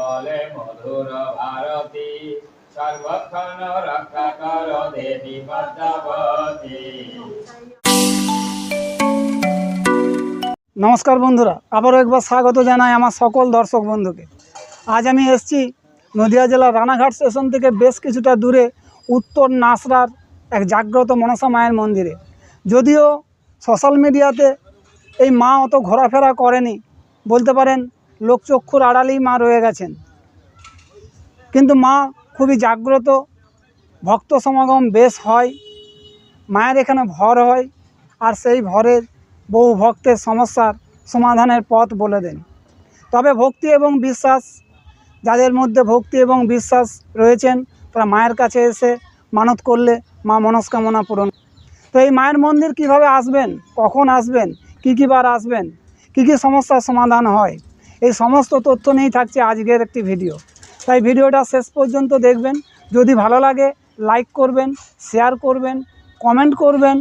বলে মধুর ভারতী, সর্বক্ষণ রক্ষা কর দেবী পদ্মাবতী। নমস্কার বন্ধুরা, আবারও একবার স্বাগত জানাই আমার সকল দর্শক বন্ধুকে। আজ আমি এসেছি নদিয়া জেলার রানাঘাট স্টেশন থেকে বেশ কিছুটা দূরে উত্তর নাসরার এক জাগ্রত মনসা মায়ের মন্দিরে। যদিও সোশ্যাল মিডিয়াতে এই মা অত ঘোরাফেরা করেনি, বলতে পারেন লোকচক্ষুর আড়ালেই মা রয়ে গেছেন, কিন্তু মা খুবই জাগ্রত, ভক্ত সমাগম বেশ হয়, মায়ের এখানে ভর হয়, আর সেই ভরের বহু ভক্তের সমস্যার সমাধানের পথ বলে দেন। তবে ভক্তি এবং বিশ্বাস, যাদের মধ্যে ভক্তি এবং বিশ্বাস রয়েছেন তারা মায়ের কাছে এসে মানত করলে মা মনস্কামনা পূরণ। তো এই মায়ের মন্দির কিভাবে আসবেন, কখন আসবেন, কী বার আসবেন, কী সমস্যার সমাধান হয়, এই সমস্ত তথ্য নিয়েই থাকছে আজকের একটি ভিডিও। তাই ভিডিওটা শেষ পর্যন্ত দেখবেন। যদি ভালো লাগে লাইক করবেন, শেয়ার করবেন, কমেন্ট করবেন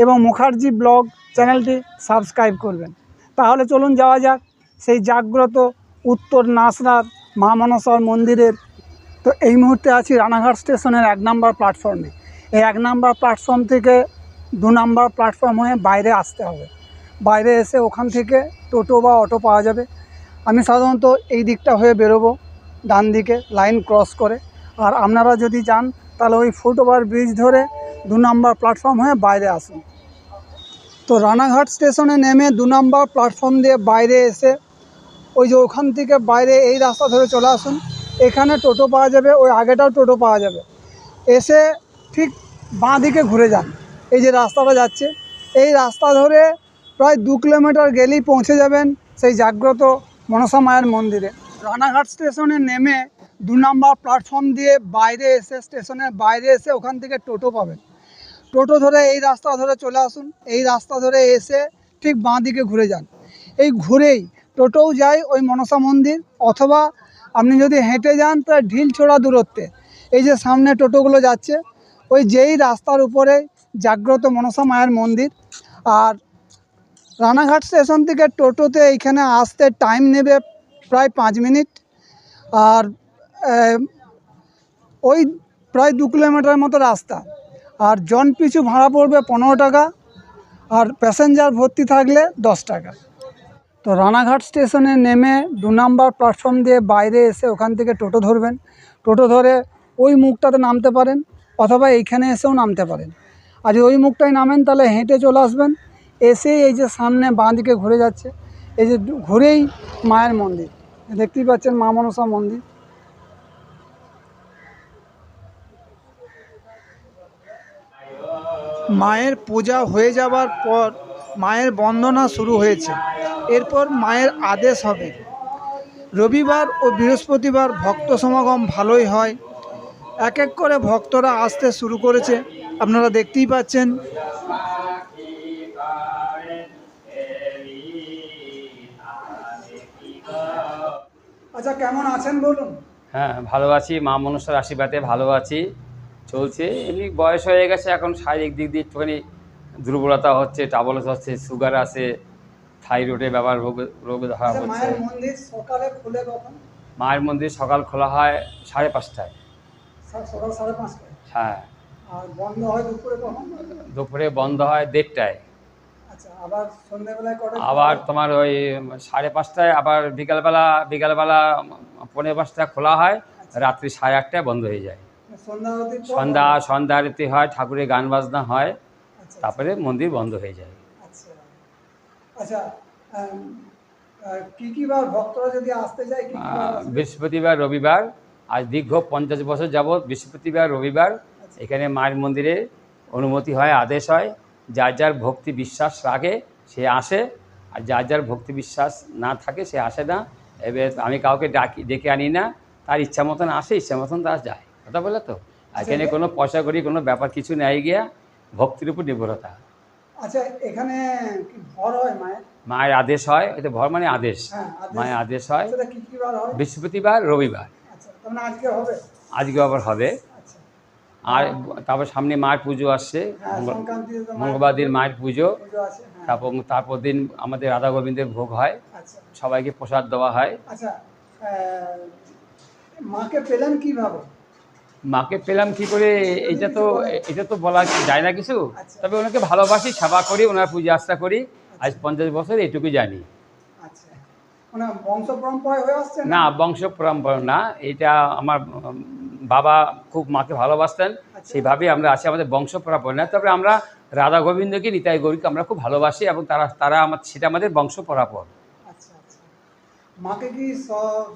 এবং মুখার্জি ব্লগ চ্যানেলটি সাবস্ক্রাইব করবেন। তাহলে চলুন যাওয়া যাক সেই জাগ্রত উত্তর নাসরার মা মনসার মন্দিরের। তো এই মুহূর্তে আছি রানাঘাট স্টেশনের 1 নম্বর প্ল্যাটফর্মে। এই 1 নম্বর প্ল্যাটফর্ম থেকে 2 নম্বর প্ল্যাটফর্ম হয়ে বাইরে আসতে হবে। বাইরে এসে ওখান থেকে টোটো বা অটো পাওয়া যাবে। আমি সাধারণত এই দিকটা হয়ে বেরোবো, ডান দিকে লাইন ক্রস করে। আর আপনারা যদি যান তাহলে ওই ফুটওভার ব্রিজ ধরে 2 নম্বর প্ল্যাটফর্ম হয়ে বাইরে আসুন। তো রানাঘাট স্টেশনে নেমে 2 নম্বর প্ল্যাটফর্ম দিয়ে বাইরে এসে ওই যে ওখান থেকে বাইরে এই রাস্তা ধরে চলে আসুন। এখানে টোটো পাওয়া যাবে, ওই আগেটাও টোটো পাওয়া যাবে। এসে ঠিক বাঁ দিকে ঘুরে যান, এই যে রাস্তাটা যাচ্ছে এই রাস্তা ধরে প্রায় 2 কিলোমিটার গেলেই পৌঁছে যাবেন সেই জাগ্রত মনসা মায়ের মন্দিরে। রানাঘাট স্টেশনে নেমে 2 নম্বর প্ল্যাটফর্ম দিয়ে বাইরে এসে স্টেশনের বাইরে এসে ওখান থেকে টোটো পাবেন। টোটো ধরে এই রাস্তা ধরে চলে আসুন। এই রাস্তা ধরে এসে ঠিক বাঁ দিকে ঘুরে যান। এই ঘুরেই টোটোও যায় ওই মনসা মন্দির, অথবা আপনি যদি হেঁটে যান প্রায় ঢিলছোড়া দূরত্বে এই যে সামনে টোটোগুলো যাচ্ছে, ওই যেই রাস্তার উপরে জাগ্রত মনসা মায়ের মন্দির। আর রানাঘাট স্টেশন থেকে টোটোতে এইখানে আসতে টাইম নেবে প্রায় 5 মিনিট। আর ওই প্রায় 2 কিলোমিটার মতো রাস্তা। আর জন পিছু ভাড়া পড়বে 15 টাকা, আর প্যাসেঞ্জার ভর্তি থাকলে 10 টাকা। তো রানাঘাট স্টেশনে নেমে 2 নম্বর প্ল্যাটফর্ম দিয়ে বাইরে এসে ওখান থেকে টোটো ধরবেন। টোটো ধরে ওই মুখটাতে নামতে পারেন, অথবা এইখানে এসেও নামতে পারেন। আর ওই মুখটায় নামেন তাহলে হেঁটে চলে আসবেন। এসে এই যে সামনে বাঁ দিকে ঘুরে যাচ্ছে, এই যে ঘুরেই মায়ের মন্দির দেখতেই পাচ্ছেন, মা মনসা মন্দির। মায়ের পূজা হয়ে যাবার পর মায়ের বন্দনা শুরু হয়েছে। এরপর মায়ের আদেশ হবে। রবিবার ও বৃহস্পতিবার ভক্ত সমাগম ভালোই হয়। এক এক করে ভক্তরা আসতে শুরু করেছে, আপনারা দেখতেই পাচ্ছেন। আচ্ছা, কেমন আছেন বলুন? হ্যাঁ, ভালো আছি, মা মনসার আশীর্বাদে ভালো আছি, চলছে। এমনি বয়স হয়ে গেছে, এখন শারীরিক দিক দিয়ে একটুখানি দুর্বলতা হচ্ছে, ট্রাবলস হচ্ছে, সুগার আছে, থাইরয়েডের ব্যাপার রোগ ধরা হচ্ছে। মায়ের মন্দির সকালে খুলে কখন? মায়ের মন্দির সকাল খোলা হয় 5:30টায়। সকাল 5:30টায়? হ্যাঁ। আর বন্ধ হয় দুপুরে কখন? দুপুরে বন্ধ হয় 1:30টায়। আচ্ছা, আবার সন্ধ্যাবেলায় কটায়? আবার তোমার ওই 5:30টায়, আবার বিকালবেলা 5:45টায় খোলা হয়, রাত্রি 8:30টায় বন্ধ হয়ে যায়। সন্ধ্যা আরতি হয়, ঠাকুরের গান বাজনা হয়, তারপরে মন্দির বন্ধ হয়ে যায়। আচ্ছা আচ্ছা, কি বার ভক্তরা যদি আসতে চায়? বৃহস্পতিবার, রবিবার। আজ দীর্ঘ 50 বছর যাবৎ বৃহস্পতিবার, রবিবার এখানে মায়ের মন্দিরে অনুমতি হয়, আদেশ হয়। যার যার ভক্তি বিশ্বাস রাখে সে আসে, আর যার যার ভক্তি বিশ্বাস না থাকে সে আসে না। এবার আমি কাউকে ডেকে আনি না, তার ইচ্ছা মতন আসে, ইচ্ছা মতন তার যায়। কথা বলে তো এখানে কোনো পয়সা করি কোনো ব্যাপার কিছু নেই, গিয়া ভক্তির উপর নির্ভরতা। আচ্ছা, এখানে কি ভর হয় মায়ের আদেশ হয়, এটা ভর মানে আদেশ। মায়ের আদেশ হয় বৃহস্পতিবার, রবিবার। আজকে আবার হবে। আর তারপর সামনে মায়ের পুজো আসছে, মঙ্গলবার দিন মায়ের পুজো। তারপর দিন আমাদের রাধা গোবিন্দের ভোগ হয়, সবাইকে প্রসাদ দেওয়া হয়। মাকে পেলেন কিভাবে? মাকে পেলাম কি করে, এটা তো এটা তো বলা যায় না কিছু। আচ্ছা। তবে ওনাকে ভালোবাসি, সেবা করি, ওনার পূজা আর্চা করি। আজ 50 বছর এইটুকু জানি। আচ্ছা, মানে বংশ পরম্পরায় হয়ে আসছে না, বংশ পরম্পরা না, এটা আমার বাবা খুব মাকে ভালোবাসতেন, আচ্ছা। সেইভাবেই আমরা আছি, আমাদের বংশ পরম্পরা না। তবে আমরা রাধা গোবিন্দকে, নিতাই গৌরীকে আমরা খুব ভালোবাসি এবং তারা তারা আমার, সেটা আমাদের বংশ পরাপর। আচ্ছা আচ্ছা, মাকে কি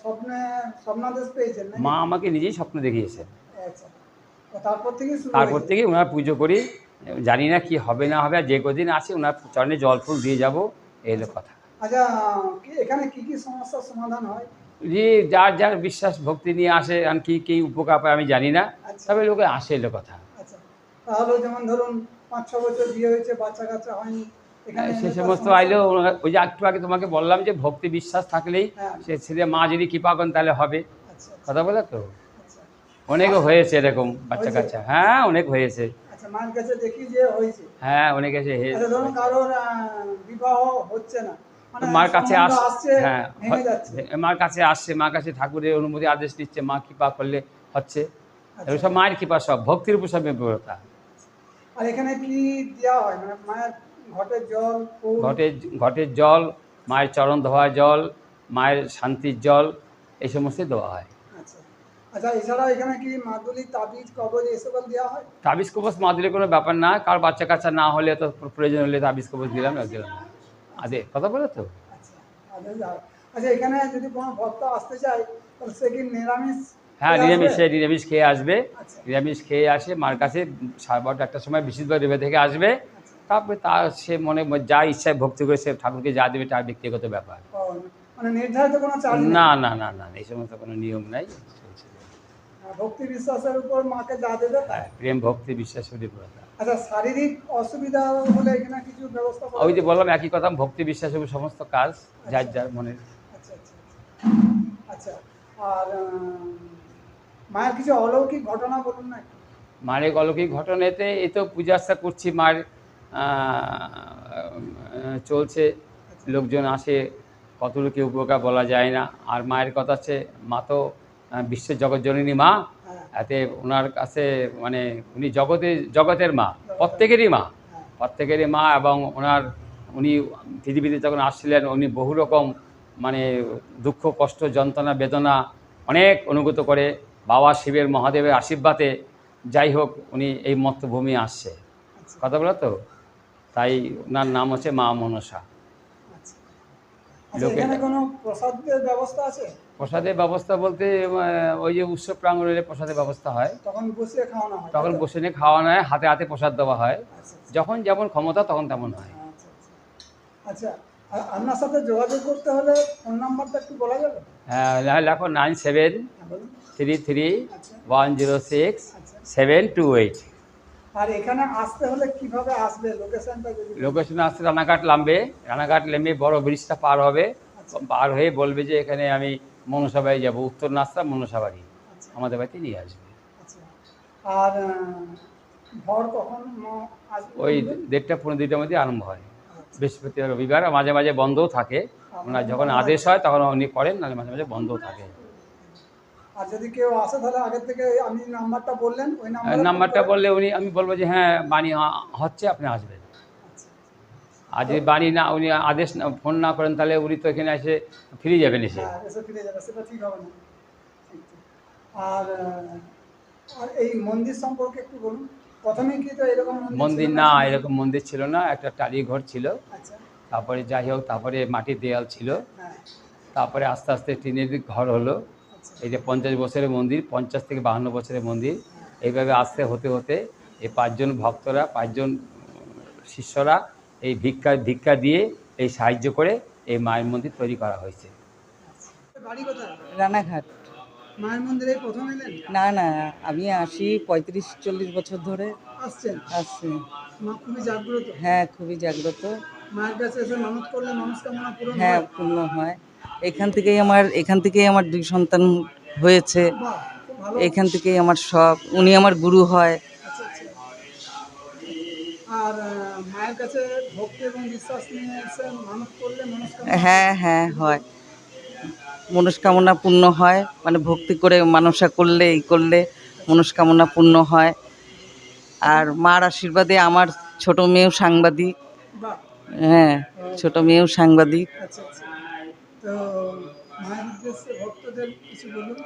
স্বপ্নে স্বপ্নাদেশ পেয়েছেন নাকি? মা আমাকে নিজেই স্বপ্ন দেখিয়েছেন। আচ্ছা, তো তারপর থেকে শুরু তারপর হয়েছে। থেকে ওনার পুজো করি। জানি না কি হবে না হবে, আর যে কদিন আছে ওনার চরণে জল ফুল দিয়ে যাব, এই হলো কথা। আচ্ছা, এখানে কি কি সমস্যার সমাধান হয়? যে যার যার বিশ্বাস ভক্তি নিয়ে আসে, আর কি কি উপকার পায় আমি জানি না, আচ্ছা। তবে লোকে আসে, এলো কথা। আচ্ছা, তাহলে যেমন ধরুন 5-6 বছর বিয়ে হয়েছে, বাচ্চা কাচ্চা হয়নি, এখানে সে এলে তার সমস্ত সমস্যা- আইলেও ওই যে একটু আগে তোমাকে বললাম যে ভক্তি বিশ্বাস থাকলেই হ্যাঁ। সে ছেলে, মা যদি কৃপা করেন তাহলে হবে। আচ্ছা আচ্ছা, কথা বলে তো আচ্ছা অনেকও হয়েছে এরকম বাচ্চা হয়েছে? কাচ্চা, হ্যাঁ অনেক হয়েছে। আচ্ছা, মায়ের কাছে দেখি যে হয়েছে। হ্যাঁ অনেক এসে আচ্ছা, ধরুন কারোর বিবাহ হচ্ছে না, মানে মার কাছে সম্বন্ধ আস, আসছে, হ্যাঁ ভেঙে যাচ্ছে। মার কাছে আসছে, মার কাছে ঠাকুরের অনুমতি আদেশ নিচ্ছে, মা কৃপা করলে হচ্ছে। আচ্ছা। এগুলো সব মায়ের কৃপা, সব ভক্তির উপর সব নির্ভরতা। আর এখানে কি দেওয়া হয়, মানে মায়ের ঘটের জল, ফুল? ঘটের জল, মায়ের চরণ ধোয়া জল, মায়ের শান্তির জল, এই সমস্ত দেওয়া হয়। আচ্ছা আচ্ছা, এছাড়াও এখানে কি মাদুলি, তাবিজ, কবজ এসব দেওয়া হয়? তাবিজ কবজ মাদুলি কোনো ব্যাপার না, কার বাচ্চা কাচ্চা না হলে তো প্রয়োজন হলে তাবিজ কবজ দিলাম, দিলাম না। আদে কথা বলে তো। আচ্ছা, আচ্ছা, এখানে যদি কোনো ভক্ত আসতে চায় তাহলে সে কি নিরামিষ হ্যাঁ, খেয়ে নিরামিষ, আসবে? সে নিরামিষ খেয়ে আসবে। আচ্ছা। নিরামিষ খেয়ে আসে মার কাছে 12:30-1টার সময় বিশুদ্ধ দেবে থেকে আসবে। তারপরে তার সে মনে যা ইচ্ছায় ভক্তি করে সে ঠাকুরকে যা দেবে তার ব্যক্তিগত ব্যাপার। ও, মানে নির্ধারিত কোনো চার্জ নেই? না না না না, এই সমস্ত কোনো নিয়ম নাই, চলছে। ভক্তি বিশ্বাসের উপর মাকে যা দেবে তাই। হ্যাঁ, প্রেম ভক্তি বিশ্বাস নির্ভরতা। আচ্ছা, শারীরিক অসুবিধা হলে এখানে কিছু ব্যবস্থা করা ওই যে যায়? বললাম একই কথা, ভক্তি বিশ্বাস এবং সমস্ত কাজ যার যার মনের। আচ্ছা আচ্ছা আচ্ছা, আর মায়ের কিছু অলৌকিক ঘটনা বলুন না একটু। মায়ের অলৌকিক ঘটনাতে এই তো পূজা আর্চা করছি, মার চলছে, লোকজন আসে, কতটুকু কি উপকার বলা যায় না। আর মায়ের কথা হচ্ছে, মা তো বিশ্বের জগৎজননী মা, হ্যাঁ। এতে ওনার কাছে মানে উনি জগতের মা, প্রত্যেকেরই মা, প্রত্যেকেরই মা। এবং উনি পৃথিবীতে যখন আসছিলেন উনি বহু রকম মানে দুঃখ কষ্ট যন্ত্রণা বেদনা অনেক অনুভূত করে বাবা শিবের মহাদেবের আশীর্বাদে যাই হোক উনি এই মর্তভূমি আসছে। কথা বলো তো, তাই ওনার নাম হচ্ছে মা মনসা। আচ্ছা, এখানে কোনো প্রসাদের ব্যবস্থা আছে? প্রসাদের ব্যবস্থা বলতে ওই যে উৎসব প্রাঙ্গণে প্রসাদের ব্যবস্থা হয়, তখন বসে খাওয়ানো হয়? তখন তাই তো? বসে নিয়ে খাওয়ানো হয়, হাতে হাতে প্রসাদ দেওয়া হয়, আচ্ছা যখন যেমন ক্ষমতা তখন তেমন হয়। আচ্ছা আচ্ছা, আচ্ছা, আর আপনার সাথে যোগাযোগ করতে হলে ফোন নাম্বারটা একটু বলা যাবে? হ্যাঁ, লেখো হ্যাঁ, বলুন। 9733106728। আর এখানে আসতে হলে কিভাবে আসবে, লোকেশনটা যদি? লোকেশনে আসতে রানাঘাট নামবে, রানাঘাট নেমে বড় ব্রিজটা পার হবে, পার হয়ে বলবে যে এখানে আমি মনসা বাড়ি যাবো, উত্তর নাস্তা মনসা বাড়ি, আচ্ছা আমাদের বাড়িতে নিয়ে আসবে। আচ্ছা, আর ভর কখন আসবে? ওই 1:30-2:টার মধ্যে আরম্ভ হয়, আচ্ছা, বৃহস্পতিবার রবিবার, মাঝে মাঝে বন্ধও থাকে। ওনার যখন আদেশ হয় তখন উনি করেন, নাহলে মাঝে মাঝে বন্ধও থাকে। আর যদি কেউ আসে তাহলে আগের থেকে আমি নাম্বারটা বললেন, ওই নাম্বারটা বললে আমি বলবো যে হ্যাঁ বাণী হচ্ছে, আপনি আসবেন। আচ্ছা, আর যদি বাণী না, উনি আদেশ ফোন না করেন তাহলে উনি তো এখানে এসে ফিরে যাবেন এসে। হ্যাঁ, এসে ফিরে যাবে, সেটা ঠিক হবে না। ঠিক, ঠিক। আর আর এই মন্দির সম্পর্কে একটু বলুন। প্রথমে কি তো এরকম মন্দির ছিল না, এরকম মন্দির ছিল না, একটা টালি ঘর ছিল, আচ্ছা, তারপরে যাই হোক তারপরে মাটির দেয়াল ছিল, হ্যাঁ, তারপরে আস্তে আস্তে টিনের ঘর হলো। আচ্ছা, এই যে 50 বছরের মন্দির, 50 থেকে 52 বছরের মন্দির, এইভাবে আস্তে হতে হতে এই 5 জন ভক্তরা, 5 জন শিষ্যরা এই ভিক্ষা দিয়ে এই সাহায্য করে এই মায়ের মন্দির তৈরি করা হয়েছে। বাড়ি কোথায়? রানাঘাট। মায়ের মন্দিরে প্রথম এলেন? না না, আমি আসি 35-40 বছর ধরে আসছেন? আসছি। মা খুবই জাগ্রত। হ্যাঁ, খুবই জাগ্রত। মায়ের কাছে এসে মানত করলে মনস্কামনা পূরণ হ্যাঁ, হয়? পূর্ণ হয়। এখান থেকেই আমার 2 সন্তান হয়েছে। বাহ, খুব ভালো। এখান থেকেই আমার সব, উনি আমার গুরু হয়। আচ্ছা আচ্ছা, আর মায়ের কাছে ভক্তি এবং বিশ্বাস নিয়ে এসে মানত করলে মনস্কামনা হ্যাঁ হ্যাঁ হয়। মনস্কামনা পূর্ণ হয়, মানে ভক্তি করে মানসা করলে এই করলে মনস্কামনা পূর্ণ হয়। আর মার আশীর্বাদে আমার ছোট মেয়েও সাংবাদিক, বাহ, হ্যাঁ ছোট মেয়েও সাংবাদিক। আচ্ছা আচ্ছা। তো মায়ের উদ্দেশ্যে ভক্তদের কিছু বলুন।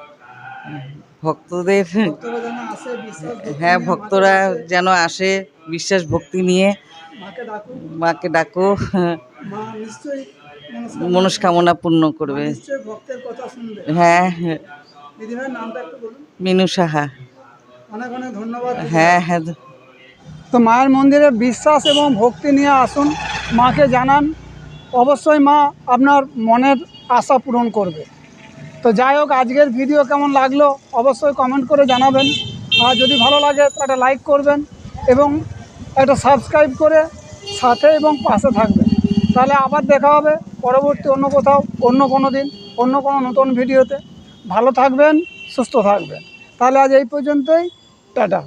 ভক্তদের, ভক্তরা যেন আসে, বিশ্বাস ভক্তি হ্যাঁ নিয়ে ভক্তরা মাকে ডাকে, যেন আসে বিশ্বাস ভক্তি নিয়ে, মাকে ডাকুন। মাকে ডাকো, মা নিশ্চয়ই মনস্কামনা পূর্ণ করবে। নিশ্চয়ই ভক্তের কথা শুনবে। হ্যাঁ, দিদিভাইয়ের নামটা একটু বলুন। মিনু সাহা। অনেক অনেক ধন্যবাদ দিদিভাই। হ্যাঁ হ্যাঁ, তো মায়ের মন্দিরে বিশ্বাস এবং ভক্তি নিয়ে আসুন, মাকে জানান, অবশ্যই মা আপনার মনের আশা পূরণ করবে। তো যাই হোক, আজকের ভিডিও কেমন লাগলো অবশ্যই কমেন্ট করে জানাবেন। আর যদি ভালো লাগে তো একটা লাইক করবেন এবং একটা সাবস্ক্রাইব করে সাথে এবং পাশে থাকবেন। তাহলে আবার দেখা হবে পরবর্তী অন্য কোথাও, অন্য কোনো দিন, অন্য কোনো নতুন ভিডিওতে। ভালো থাকবেন, সুস্থ থাকবেন। তাহলে আজ এই পর্যন্তই, টাটা।